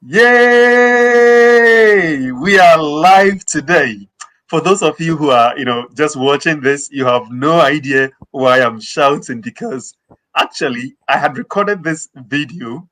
Yay! We are live today. For those of you who are, just watching this, you have no idea why I'm shouting because actually I had recorded this video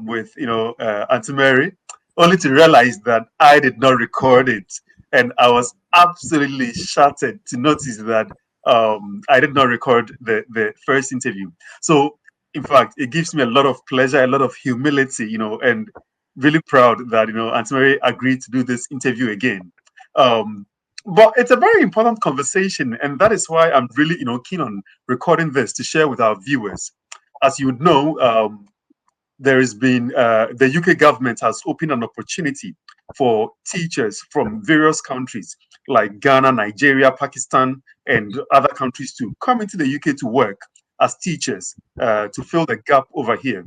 with, Auntie Mary, only to realize that I did not record it, and I was absolutely shattered to notice that I did not record the first interview. So in fact, it gives me a lot of pleasure, a lot of humility, and really proud that Aunt Mary agreed to do this interview again. Um, but it's a very important conversation, and that is why I'm really keen on recording this to share with our viewers. As you would know, there has been the UK government has opened an opportunity for teachers from various countries like Ghana, Nigeria, Pakistan, and other countries to come into the UK to work as teachers to fill the gap over here.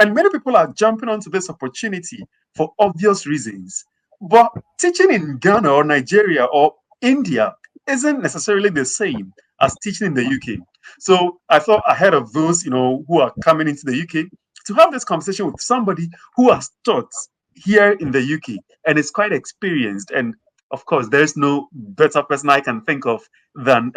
And many people are jumping onto this opportunity for obvious reasons. But teaching in Ghana or Nigeria or India isn't necessarily the same as teaching in the UK. So I thought ahead of those, who are coming into the UK, to have this conversation with somebody who has taught here in the UK and is quite experienced. And of course, there's no better person I can think of than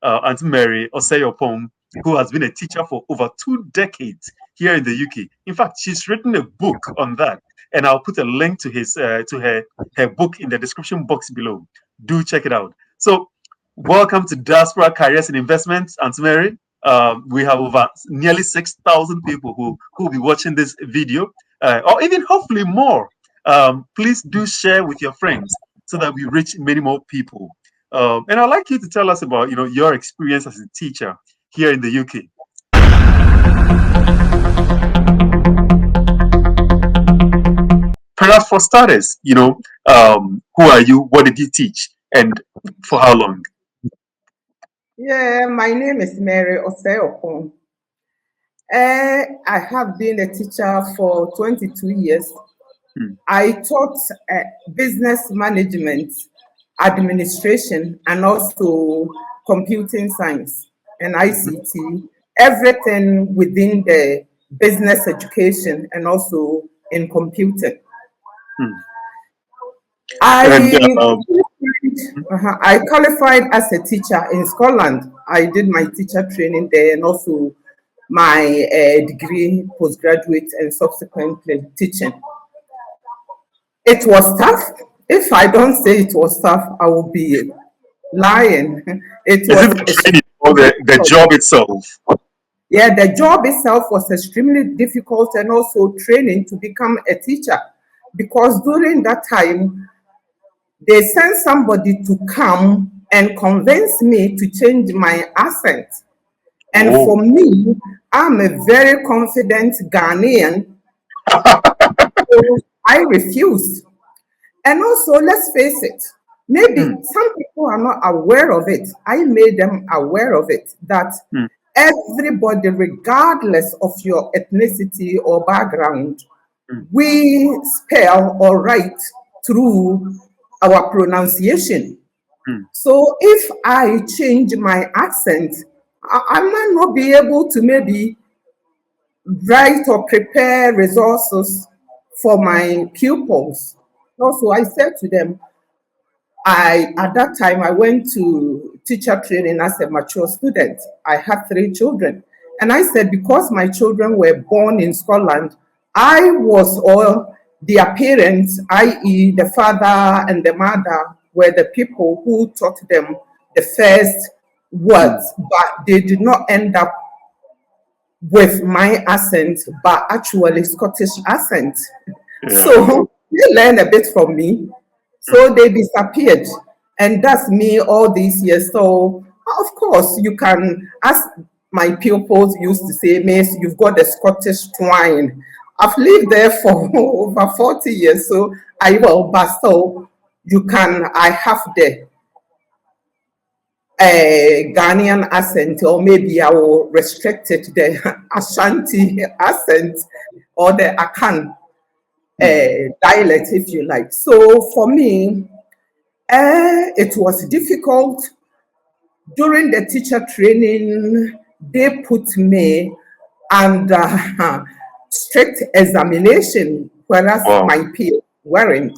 Auntie Mary Oseyopong, who has been a teacher for over 2 decades here in the UK. In fact, she's written a book on that, and I'll put a link to her book in the description box below. Do check it out. So, welcome to Diaspora Careers and Investments, Auntie Mary. We have over nearly 6,000 people who will be watching this video, or even hopefully more. Please do share with your friends so that we reach many more people. And I'd like you to tell us about your experience as a teacher here in the UK. Perhaps for starters, who are you? What did you teach? And for how long? Yeah, my name is Mary Oseyopong. I have been a teacher for 22 years. I taught business management, administration, and also computing science and ICT, everything within the business education and also in computing. I qualified as a teacher in Scotland. I did my teacher training there and also my degree, postgraduate, and subsequently teaching. It was tough. If I don't say it was tough, I will be lying. It was the training or the job itself? Yeah, the job itself was extremely difficult and also training to become a teacher because during that time, they sent somebody to come and convince me to change my accent. And for me, I'm a very confident Ghanaian. So I refused. And also, let's face it, maybe some people are not aware of it. I made them aware of it, that everybody, regardless of your ethnicity or background, we spell or write through our pronunciation. So if I change my accent, I might not be able to maybe write or prepare resources for my pupils. Also, I said to them, at that time, I went to teacher training as a mature student. I had 3 children. And I said, because my children were born in Scotland, I was all their parents, i.e. the father and the mother, were the people who taught them the first words, but they did not end up with my accent, but actually Scottish accent. Yeah. So they learned a bit from me. So they disappeared. And that's me all these years. So of course you can, as my pupils used to say, Miss, you've got the Scottish twine. I've lived there for over 40 years. So but so you can, I have the Ghanaian accent, or maybe I will restrict it to the Ashanti accent or the Akan dialect, if you like. So for me, it was difficult. During the teacher training, they put me under strict examination whereas Wow. my peers weren't.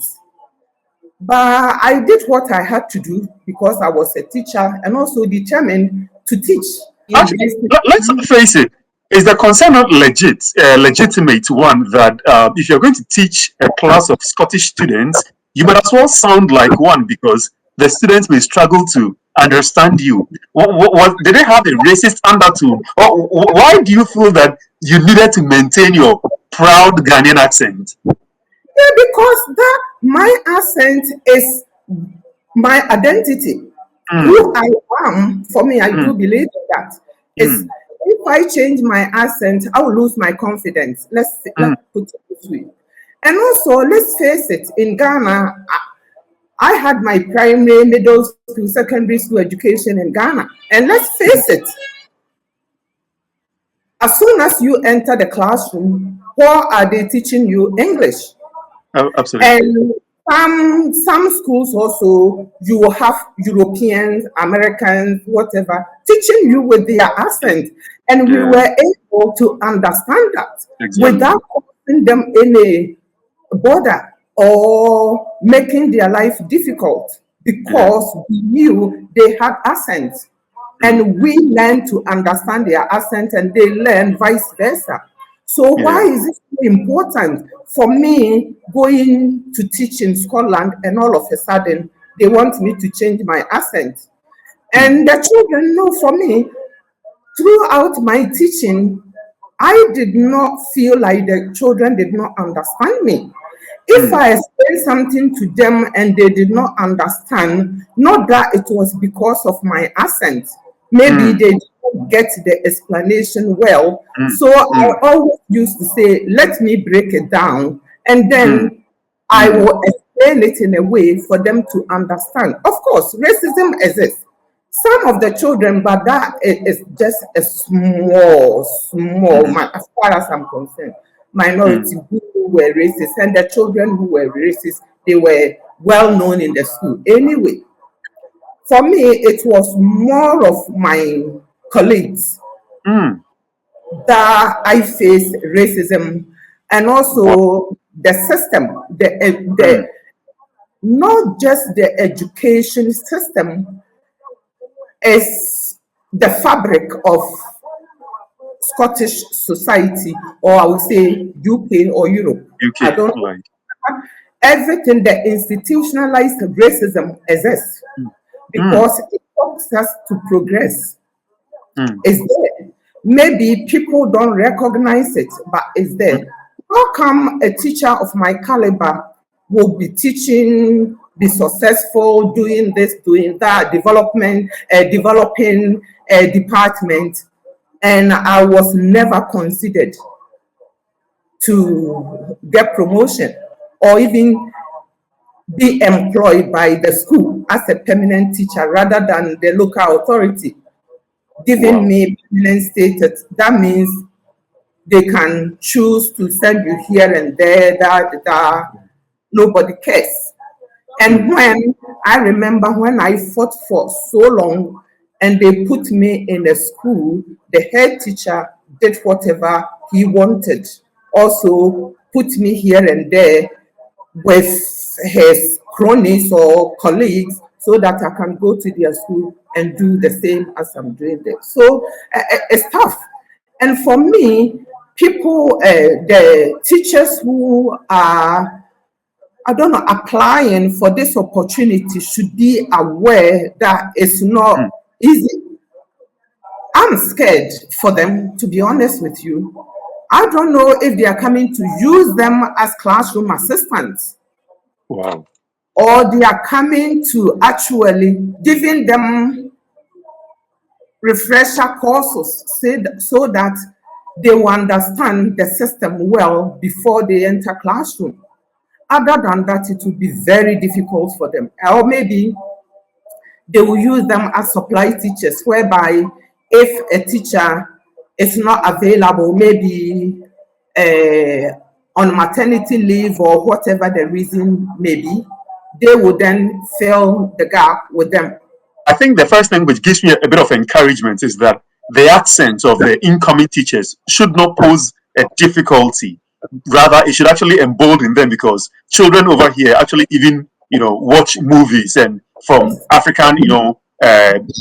But I did what I had to do because I was a teacher and also determined to teach in Actually, this. let's face it. Is the concern not legitimate one that if you're going to teach a class of Scottish students, you might as well sound like one because the students may struggle to understand you. Did they have a racist undertone? Or why do you feel that you needed to maintain your proud Ghanaian accent? Yeah, because that my accent is my identity. Mm, Who I am, for me, I mm, do believe in that. Is mm, if I change my accent, I will lose my confidence. mm. Let's put it this way. And also, let's face it, in Ghana, I had my primary, middle school, secondary school education in Ghana. And let's face it, as soon as you enter the classroom, what are they teaching you? English. Oh, absolutely. And some schools also you will have Europeans, Americans, whatever, teaching you with their accent. And we Yeah, were able to understand that exactly. without causing them any bother or making their life difficult Yeah. because we knew they had accents Mm, and we learn to understand their accent and they learn vice versa. So why yeah. is it so important for me going to teach in Scotland and all of a sudden they want me to change my accent? Mm, And the children know for me, throughout my teaching, I did not feel like the children did not understand me. If mm, I explained something to them and they did not understand, not that it was because of my accent, maybe mm, they didn't get the explanation well. mm, So I mm, always used to say, let me break it down and mm, then I mm. will explain it in a way for them to understand. Of course, racism exists. Some of the children, but that is just a small, Mhm, as far as I'm concerned, mm, minority who were racist, and the children who were racist, they were well known in the school. Anyway, for me, it was more of my colleagues mm. that I faced racism, and Wow. also the system, Mm, not just the education system, is the fabric of Scottish society, or I would say UK or Europe. I UK, don't know. like. Everything, the institutionalized racism exists Mm, mm, because it helps us to progress. mm, It's there. Maybe people don't recognize it, but it's mm, there. How come a teacher of my caliber will be teaching, be successful, doing this, doing that, developing a department, and I was never considered to get promotion or even be employed by the school as a permanent teacher rather than the local authority giving wow. me permanent status? That means they can choose to send you here and there, nobody cares. And Mm, when I remember when I fought for so long and they put me in a school, the head teacher did whatever he wanted. Also put me here and there with his cronies or colleagues so that I can go to their school and do the same as I'm doing there. So it's tough. And for me, people, the teachers who are, I don't know, applying for this opportunity should be aware that it's mm. not easy. I'm scared for them, to be honest with you. I don't know if they are coming to use them as classroom assistants Wow. or they are coming to actually giving them refresher courses so that they will understand the system well before they enter classroom. Other than that, it will be very difficult for them. Or maybe they will use them as supply teachers, whereby if a teacher is not available, maybe on maternity leave or whatever the reason may be, they will then fill the gap with them. I think the first thing which gives me a bit of encouragement is that the accent of the incoming teachers should not pose a difficulty Rather, it should actually embolden them, because children over here actually even watch movies and from African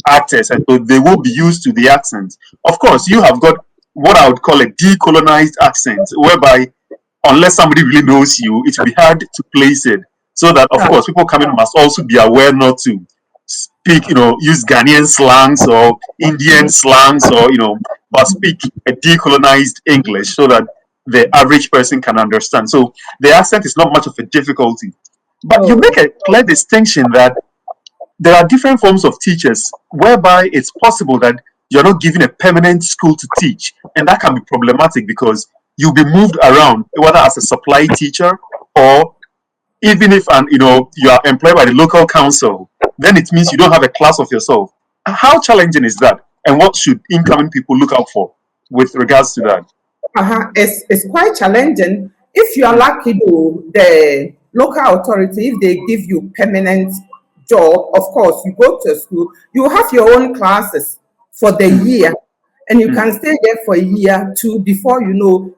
actors, and so they will be used to the accents. Of course, you have got what I would call a decolonized accent, whereby unless somebody really knows you, it will be hard to place it. So that, of course, people coming must also be aware not to speak, use Ghanaian slangs or Indian slangs, or but speak a decolonized English so that the average person can understand. So the accent is not much of a difficulty. But you make a clear distinction that there are different forms of teachers whereby it's possible that you're not given a permanent school to teach, and that can be problematic because you'll be moved around, whether as a supply teacher or even if you are employed by the local council, then it means you don't have a class of yourself. How challenging is that, and what should incoming people look out for with regards to that? It's quite challenging. If you are lucky, though, the local authority, if they give you permanent job, of course, you go to school, you have your own classes for the year, and you can stay there for a year, two, before you know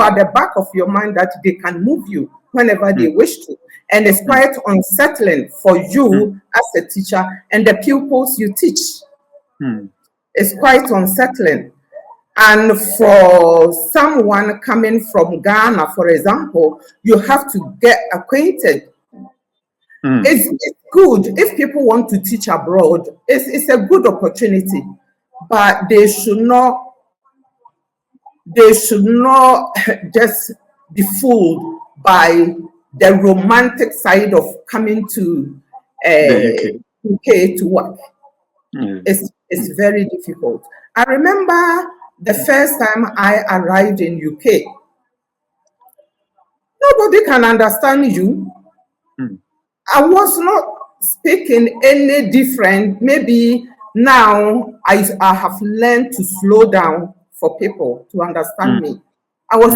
at the back of your mind that they can move you whenever they wish to. And it's quite unsettling for you as a teacher and the pupils you teach. It's quite unsettling. And for someone coming from Ghana, for example, you have to get acquainted. It's good if people want to teach abroad. It's a good opportunity, but they should not just be fooled by the romantic side of coming to UK to work. It's very difficult. I remember the first time I arrived in UK, nobody can understand you. I was not speaking any different. Maybe now I have learned to slow down for people to understand me. I was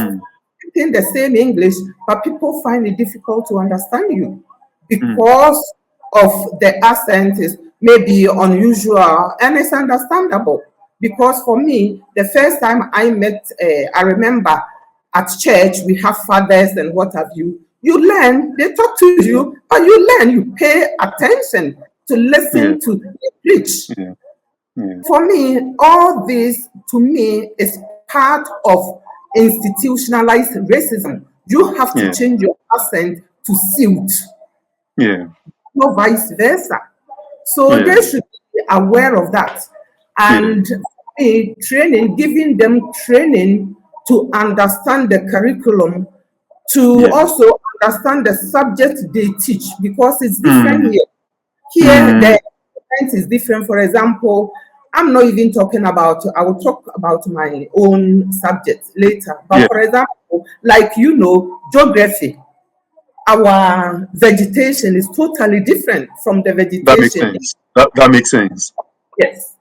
speaking the same English, but people find it difficult to understand you because of the accent is maybe unusual, and it's understandable. Because for me, the first time I met, I remember at church, we have fathers and what have you. You learn, they talk to you, but you learn, you pay attention to listen to the preach. For me, all this, to me, is part of institutionalized racism. You have to change your accent to suit, no vice versa. So they should be aware of that. And training, giving them training to understand the curriculum, to also understand the subject they teach, because it's different here. Here, the content is different. For example, I'm not even talking about, I will talk about my own subject later. But for example, like, geography, our vegetation is totally different from the vegetation. That makes sense. That makes sense. Yes.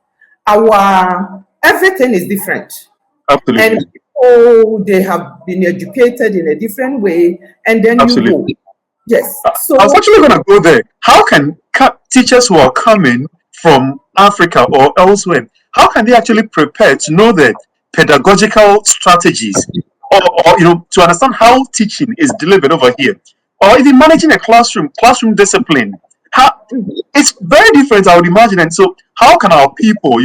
Our everything is different. Absolutely. And people, they have been educated in a different way, and then you go. Yes. So I was actually going to go there. How can teachers who are coming from Africa or elsewhere, how can they actually prepare to know the pedagogical strategies, or to understand how teaching is delivered over here, or even managing a classroom discipline? It's very different, I would imagine. And so how can our people,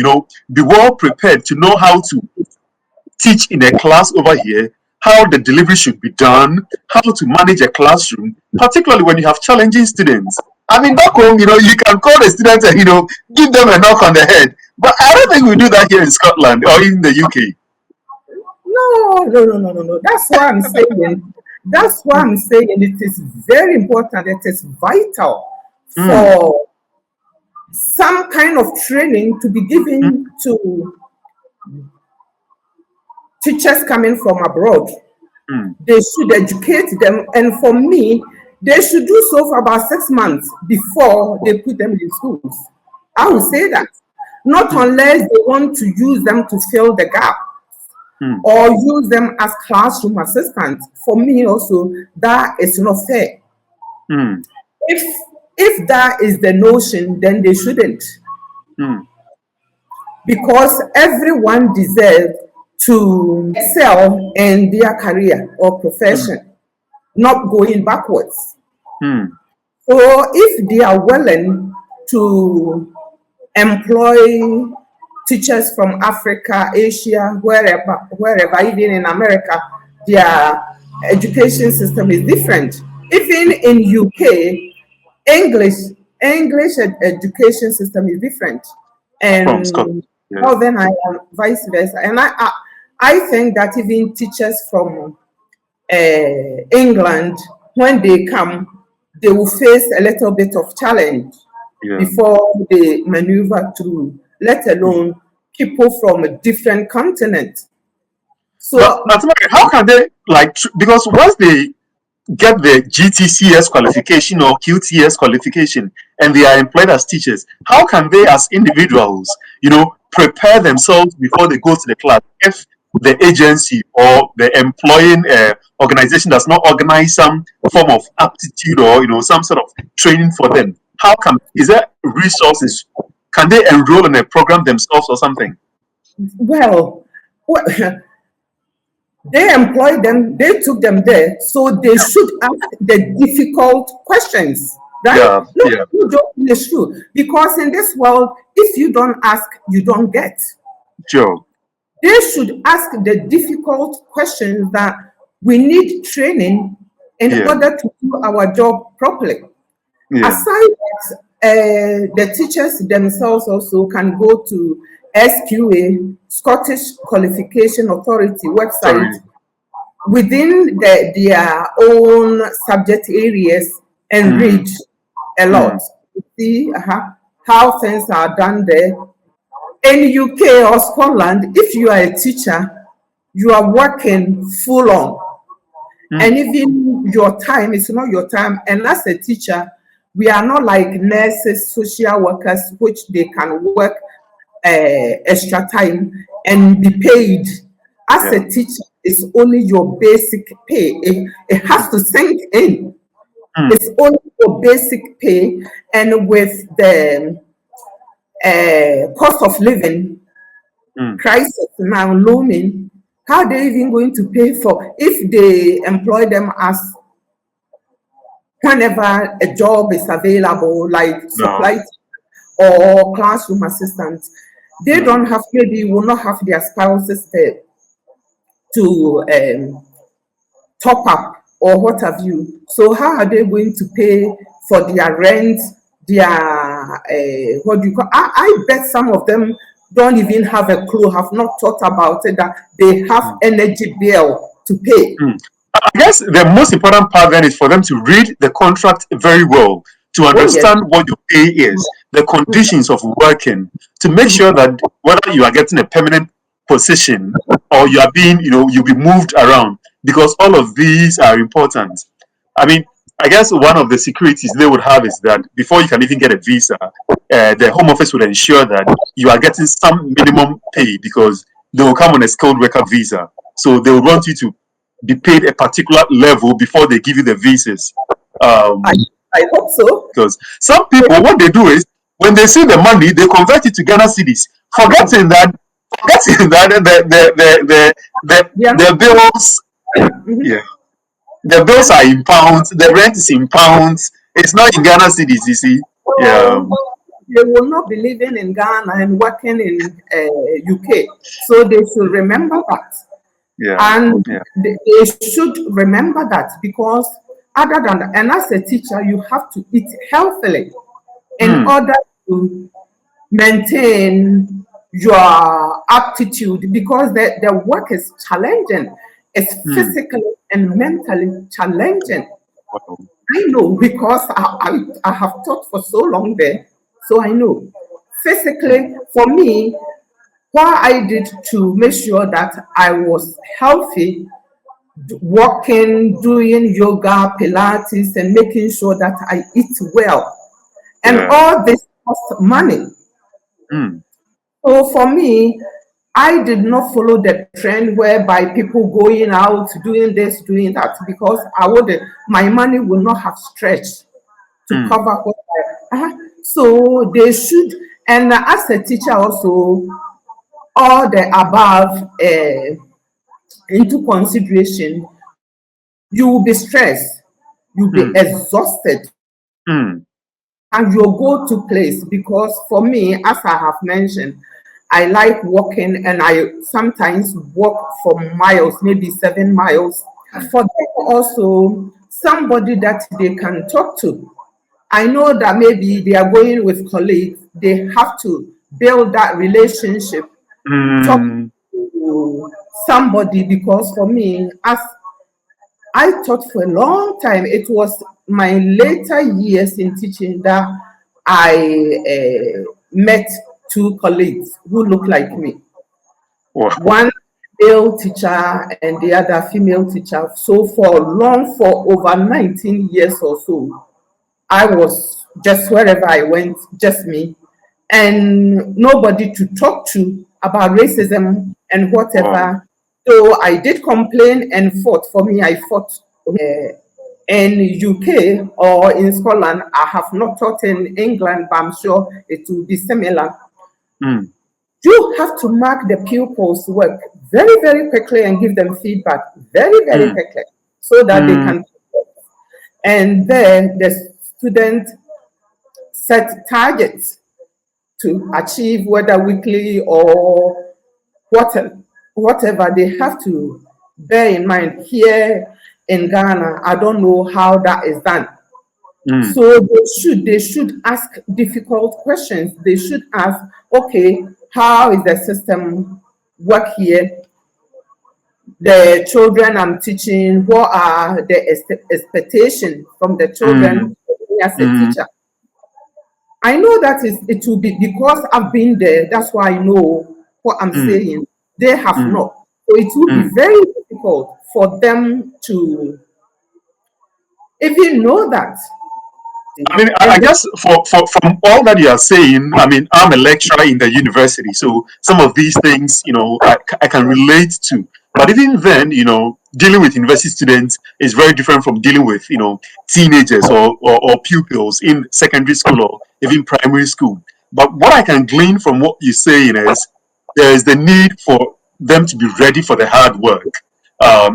be well prepared to know how to teach in a class over here, how the delivery should be done, how to manage a classroom, particularly when you have challenging students? I mean, back home, you can call the students and, give them a knock on the head. But I don't think we do that here in Scotland or in the UK. No. That's why I'm saying. That's why I'm saying it is very important. It is vital for some kind of training to be given to teachers coming from abroad. They should educate them, and for me, they should do so for about 6 months before they put them in schools. I will say that. Not unless they want to use them to fill the gap or use them as classroom assistants. For me also, that is not fair. If that is the notion, then they shouldn't. Because everyone deserves to excel in their career or profession, not going backwards. Mm. So if they are willing to employ teachers from Africa, Asia, wherever, even in America, their education system is different. Even in UK, English education system is different, From Scotland. and Yeah. Northern Ireland vice versa. And I think that even teachers from England, when they come, they will face a little bit of challenge Yeah. before they maneuver through, let alone people from a different continent. So, But Atumare, how can they because once they get the GTCS qualification or QTS qualification and they are employed as teachers, how can they as individuals, prepare themselves before they go to the class if the agency or the employing organization does not organize some form of aptitude or some sort of training for them? Is there resources? Can they enroll in a program themselves or something? well, they employed them, they took them there, so they should ask the difficult questions, right? Yeah, No, yeah. you don't, it's true. Because in this world, if you don't ask, you don't get. Sure. They should ask the difficult questions that we need training in Yeah. order to do our job properly. Yeah. Aside that, the teachers themselves also can go to SQA, Scottish Qualification Authority website, Sorry. within their own subject areas and read a lot. To see how things are done there. In UK or Scotland, if you are a teacher, you are working full on. And even your time is not your time. And as a teacher, we are not like nurses, social workers, which they can work extra time and be paid. As a teacher, it's only your basic pay. It has to sink in. It's only your basic pay, and with the cost of living crisis now looming, how are they even going to pay for if they employ them as whenever a job is available, like supply or classroom assistants? They don't have, maybe will not have their spouses there to top up or what have you. So how are they going to pay for their rent, their what do you call? I bet some of them don't even have a clue, have not thought about it, that they have energy bill to pay. I guess the most important part then is for them to read the contract very well, to understand what your pay is, the conditions of working, to make sure that whether you are getting a permanent position or you are being, you'll be moved around, because all of these are important. I mean, I guess one of the securities they would have is that before you can even get a visa, the Home Office would ensure that you are getting some minimum pay, because they will come on a skilled worker visa. So they will want you to be paid a particular level before they give you the visas. I hope so. Because some people, what they do is, when they see the money, they convert it to Ghana cedis, forgetting that the bills, the bills are in pounds, the rent is in pounds. It's not in Ghana cedis, you see. Yeah. They will not be living in Ghana and working in UK, so they should remember that. And they should remember that, because other than that, and as a teacher, you have to eat healthily in order to maintain your aptitude, because the work is challenging. It's physically and mentally challenging. I know, because I have taught for so long there, so I know. Physically, for me, what I did to make sure that I was healthy, walking, doing yoga, Pilates, and making sure that I eat well. And all this costs money. So for me, I did not follow the trend whereby people going out, doing this, doing that, because my money will not have stretched to cover what so they should. And as a teacher also, all the above into consideration, you will be stressed, you'll be exhausted, Mm. and you'll go to place. Because for me, as I have mentioned, I like walking, and I sometimes walk for miles, maybe 7 miles. For them also, somebody that they can talk to. I know that maybe they are going with colleagues, they have to build that relationship, talk Mm. to somebody. Because for me, as I taught for a long time, it was my later years in teaching that I met two colleagues who look like me. Wow. One male teacher and the other female teacher. So for over 19 years or so, I was just wherever I went, just me, and nobody to talk to about racism and Wow. whatever. So I did complain and fought. For me, I fought in UK or in Scotland. I have not taught in England, but I'm sure it will be similar. Mm. You have to mark the pupils' work very, very quickly and give them feedback very, very Mm. quickly so that they Mm. can. And then the student set targets to achieve, whether weekly or whatever. They have to bear in mind here in Ghana. I don't know how that is done. Mm. So they should ask difficult questions. They should ask, okay, how is the system work here? The children I'm teaching, what are the expectations from the Mm. children as a Mm. teacher? I know that it will be because I've been there. That's why I know what I'm Mm. saying. They have Mm. not. So it will be Mm. very difficult for them to even know that. I mean, I And guess from all that you are saying, I mean, I'm a lecturer in the university, so some of these things, I can relate to. But even then, dealing with university students is very different from dealing with, teenagers or pupils in secondary school or even primary school. But what I can glean from what you're saying is there is the need for them to be ready for the hard work.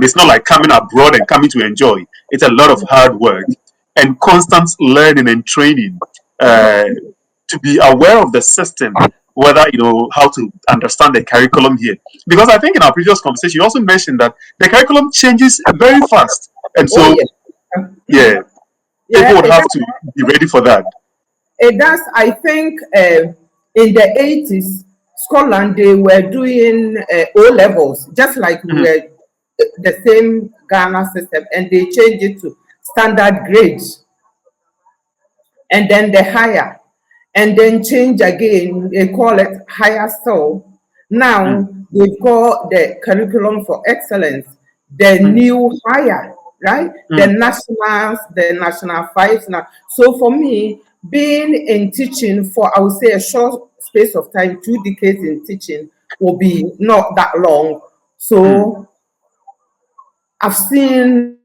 It's not like coming abroad and coming to enjoy. It's a lot of hard work and constant learning and training uh, to be aware of the system, whether how to understand the curriculum here. Because I think in our previous conversation, you also mentioned that the curriculum changes very fast, and oh so yes, yeah, people yeah, would have to be ready for that. it does. I think in the 80s, Scotland, they were doing O levels, just like we Mhm. were the same Ghana system, and they changed it to standard grades, and then the higher, and then change again. They call it higher still. Now Mm. they've got the curriculum for excellence, the Mm. new higher, right? The Mm. nationals, the national fives now. So for me, being in teaching for, I would say, a short space of time, 2 decades in teaching will be not that long. Mm. So I've seen,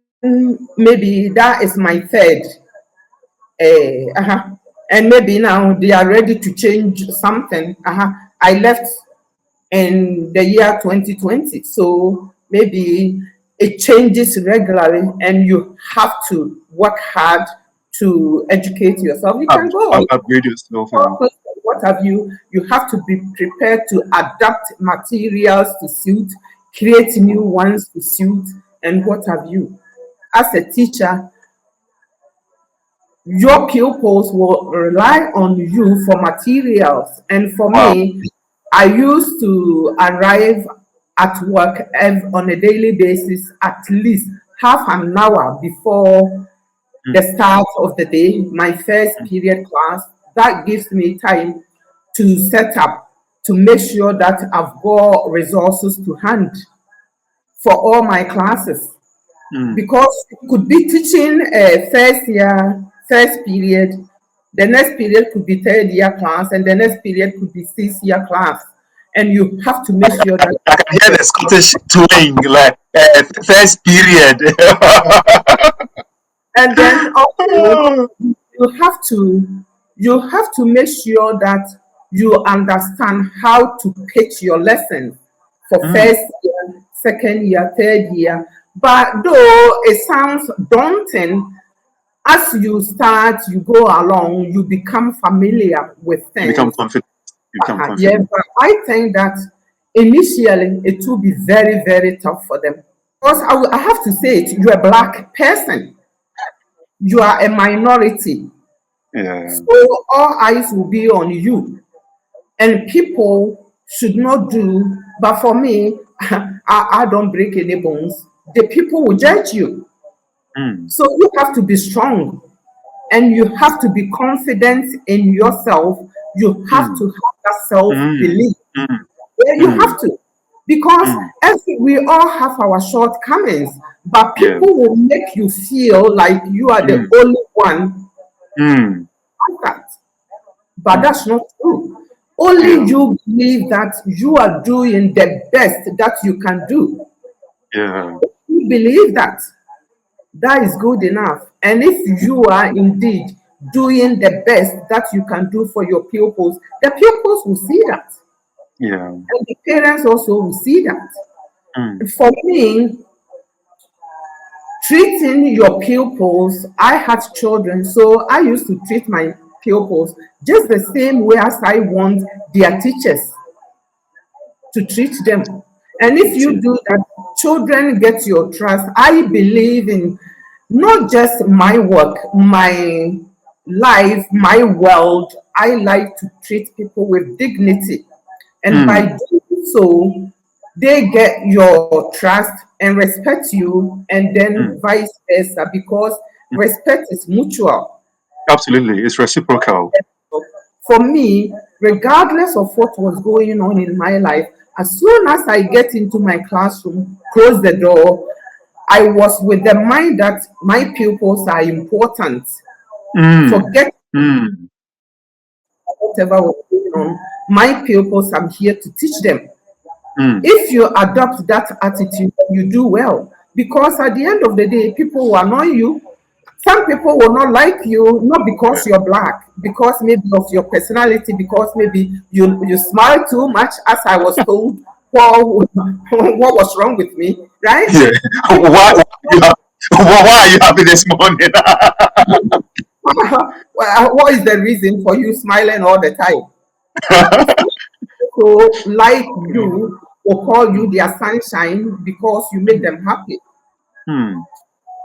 maybe that is my third. And maybe now they are ready to change something. I left in the year 2020, so maybe it changes regularly, and you have to work hard to educate yourself. You can go on Upgrade yourself and course, what have you. You have to be prepared to adapt materials to suit, create new ones to suit, and what have you. As a teacher, your pupils will rely on you for materials. And for wow. me, I used to arrive at work on a daily basis at least half an hour before the Mm. start of the day, my first period class. That gives me time to set up, to make sure that I've got resources to hand for all my classes. Mm. Because you could be teaching a first year, first period, the next period could be third year class, and the next period could be sixth year class. And you have to make sure that I can hear the Scottish twang, like first period. and then also you have to make sure that you understand how to pitch your lessons for Mm. first year, second year, third year. But though it sounds daunting, as you start, you go along, you become familiar with You become things. confident. You become Yeah, confident. but I think that initially it will be very, very tough for them. Because I have to say it, you're a black person, you are a minority. Yeah. So all eyes will be on you, and people should not do. But for me, I don't break any bones. The people will judge you. Mm. So you have to be strong and you have to be confident in yourself. You have Mm. to have that self Mm. belief. Mm. Yeah, you Mm. have to. Because Mm. we all have our shortcomings, but Yeah. people will make you feel like you are the Mm. only one Mm. like that. But Mm. that's not true. Only Yeah. you believe that you are doing the best that you can do. Yeah. You believe that that is good enough. And if you are indeed doing the best that you can do for your pupils, the pupils will see that. Yeah. And the parents also will see that. Mm. For me, treating your pupils, I had children, so I used to treat my pupils just the same way as I want their teachers to treat them. And if It's, you do that, children get your trust. I believe in not just my work, my life, my world. I like to treat people with dignity. And by mm. doing so, they get your trust and respect you, and then Mm. vice versa, because Mm. respect is mutual. Absolutely. It's reciprocal. For me, regardless of what was going on in my life, as soon as I get into my classroom, close the door, I was with the mind that my pupils are important. Mm. Forget Mm. whatever was going on. My pupils, I'm here to teach them. Mm. If you adopt that attitude, you do well. Because at the end of the day, people will annoy you. Some people will not like you, not Yeah. because you're black, because maybe of your personality, because maybe you smile too much, as I was told. What, what was wrong with me, right? Yeah. Why, People, you have, why are you happy this morning? well, what is the reason for you smiling all the time? So, like you, will call you their sunshine because you make them happy. Mm.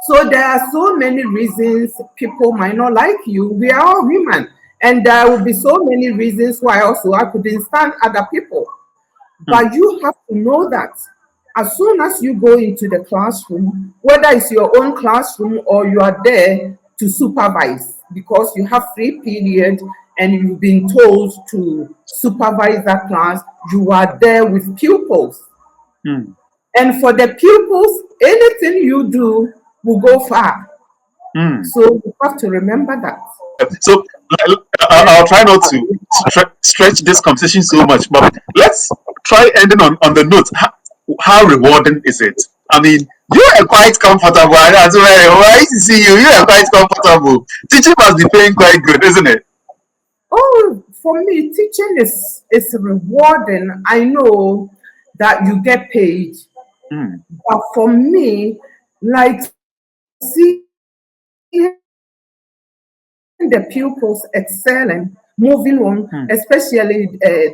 So there are so many reasons people might not like you. We are all human. And there will be so many reasons why also I couldn't stand other people. Mm. But you have to know that as soon as you go into the classroom, whether it's your own classroom or you are there to supervise, because you have free period and you've been told to supervise that class, you are there with pupils. Mm. And for the pupils, anything you do will go far. Mm. So you have to remember that. So And I'll try not to stretch this conversation so much, but let's try ending on the note. How rewarding is it? I mean, you are quite comfortable. That's why I see you. You are quite comfortable. Teaching must be paying quite good, isn't it? oh, for me, teaching is rewarding. I know that you get paid, Mm. but for me, like seeing the pupils excelling, moving on, Mm. especially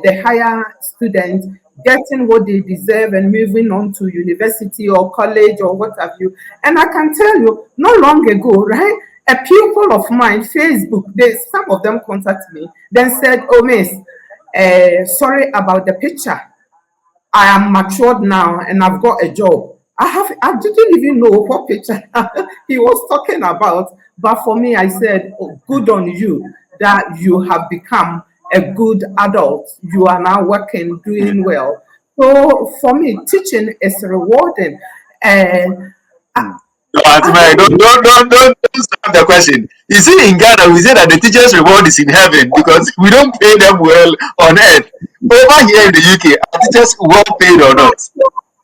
the higher students, getting what they deserve and moving on to university or college or what have you. And I can tell you, not long ago, right? A pupil of mine, Facebook, some of them contacted me, then said, "Oh, miss, sorry about the picture. I am matured now and I've got a job." I didn't even know what picture he was talking about. But for me, I said, "Oh, good on you that you have become a good adult. You are now working, Yeah. doing well." So for me, teaching is rewarding. And Mm. No, Auntie I Mary, don't don't stop the question. You see, in Ghana, we say that the teacher's reward is in heaven because we don't pay them well on earth. Over here in the UK, are teachers well paid or know. not?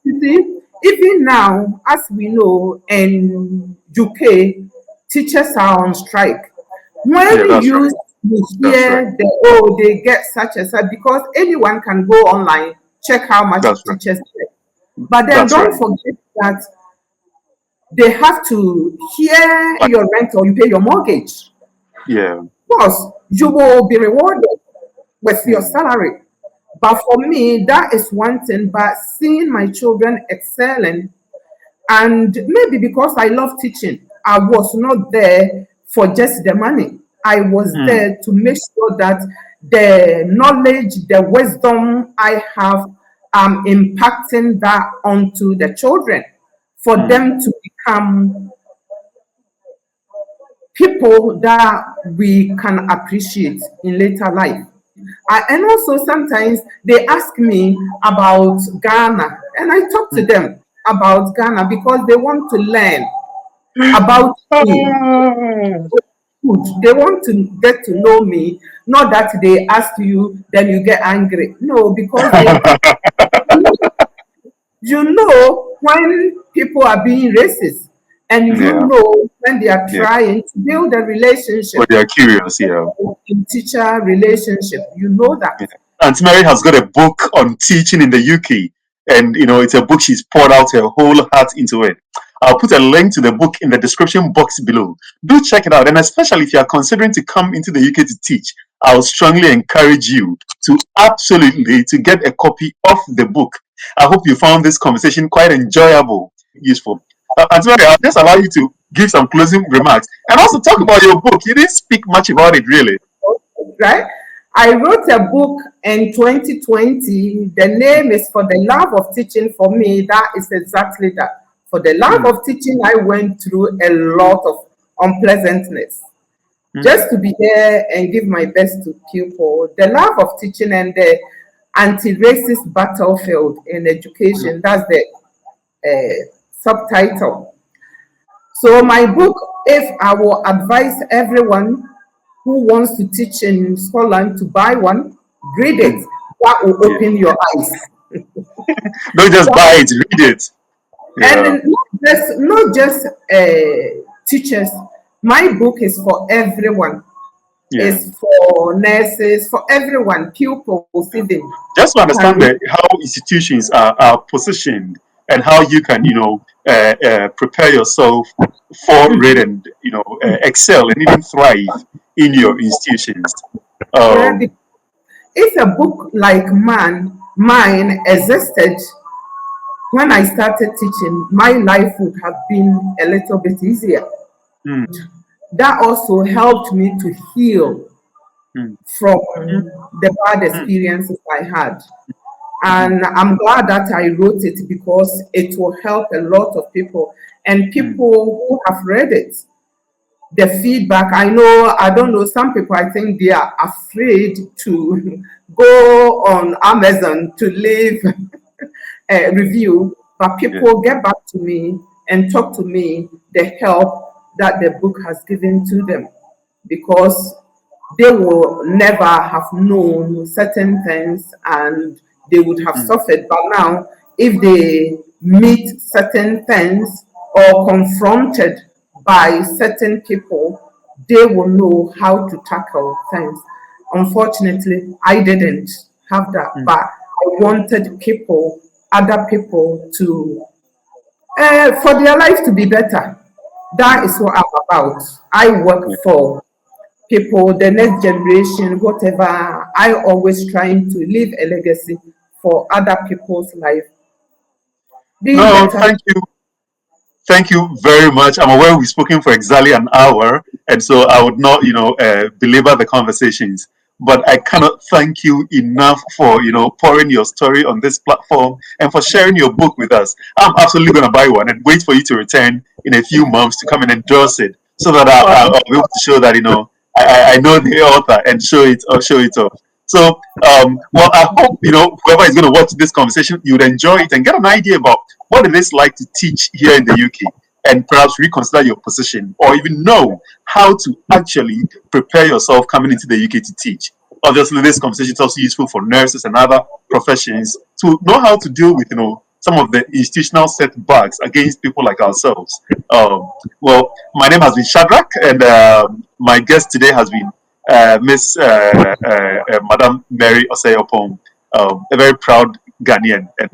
You see, even now, as we know, in UK, teachers are on strike. Yeah, When that's you right. You That's right. hear they get such and such, because anyone can go online, check how much That's right. teachers get. But then That's don't right. forget that they have to hear Like, your rent or you pay your mortgage. yeah. Of course, you will be rewarded with your Mm, salary. But for me, that is one thing. But seeing my children excelling, and maybe because I love teaching, I was not there for just the money. I was mm, there to make sure that the knowledge, the wisdom I have, I'm impacting that onto the children for mm. them to become people that we can appreciate in later life. And also sometimes they ask me about Ghana, and I talk to them about Ghana because they want to learn about me. Ah. Food. They want to get to know me, not that they ask you, then you get angry. No, because they you know when people are being racist, and you Yeah. know when they are Yeah. trying to build a But relationship, they are curious. Yeah. in teacher relationship. You know that. Yeah. Aunt Mary has got a book on teaching in the UK, and it's a book she's poured out her whole heart into it. I'll put a link to the book in the description box below. Do check it out, and especially if you are considering to come into the UK to teach, I'll strongly encourage you to absolutely to get a copy of the book. I hope you found this conversation quite enjoyable, useful. Aunt Mary, I'll just allow you to give some closing remarks and also talk about your book. You didn't speak much about it, really. Right? I wrote a book in 2020. The name is For the Love of Teaching. For me, that is exactly that. For the love Mm, of teaching, I went through a lot of unpleasantness mm, just to be here and give my best to people. The love of teaching and the anti-racist battlefield in mm. education. That's the subtitle. So my book, if I will advise everyone who wants to teach in Scotland to buy one, read it. Mm. That will Yeah. open your eyes. Don't just buy That- it, read it. and Yeah. not just teachers. My book is for everyone. Yeah. It's for nurses, for everyone, pupils Yeah. even. Just to Can understand read. how institutions are positioned and how you can, prepare yourself for it and, excel and even thrive in your institutions. Yeah, Um, if a book like mine existed when I started teaching, my life would have been a little bit easier. mm, That also helped me to heal mm, from mm, the bad mm, experiences I had. mm, And I'm glad that I wrote it because it will help a lot of people. And mm. people who have read it, the feedback, I don't know, some people, I think they are afraid to go on Amazon to leave a review, but Yeah. people get back to me and talk to me the help that the book has given to them, because they will never have known certain things and they would have Mm, suffered. But now, if they meet certain things or confronted by certain people, they will know how to tackle things. Unfortunately, I didn't have that, mm, but I wanted other people to, for their life to be better. That mm. is what I'm about. I work Yeah. for people, the next generation, whatever. I always trying to leave a legacy for other people's life being No, better. thank you. Thank you very much. I'm aware we've spoken for exactly an hour, and so I would not, belabor the conversations. But I cannot thank you enough for, pouring your story on this platform and for sharing your book with us. I'm absolutely going to buy one and wait for you to return in a few months to come and endorse it, so that I'll be able to show that, I know the author and show it off. So, well, I hope, whoever is going to watch this conversation, you would enjoy it and get an idea about what it is like to teach here in the UK, and perhaps reconsider your position or even know how to actually prepare yourself coming into the UK to teach. Obviously, this conversation is also useful for nurses and other professions to know how to deal with, some of the institutional setbacks against people like ourselves. Well, my name has been Shadrach, and my guest today has been Miss Madam Mary Osei-Opong, a very proud Ghanaian and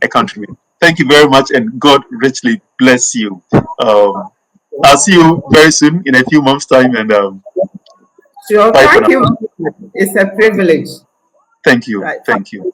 a countryman. Thank you very much, and God richly bless you. I'll see you very soon in a few months' time, and Sure, bye for thank now. you. It's a privilege. Thank you. Right. Thank you.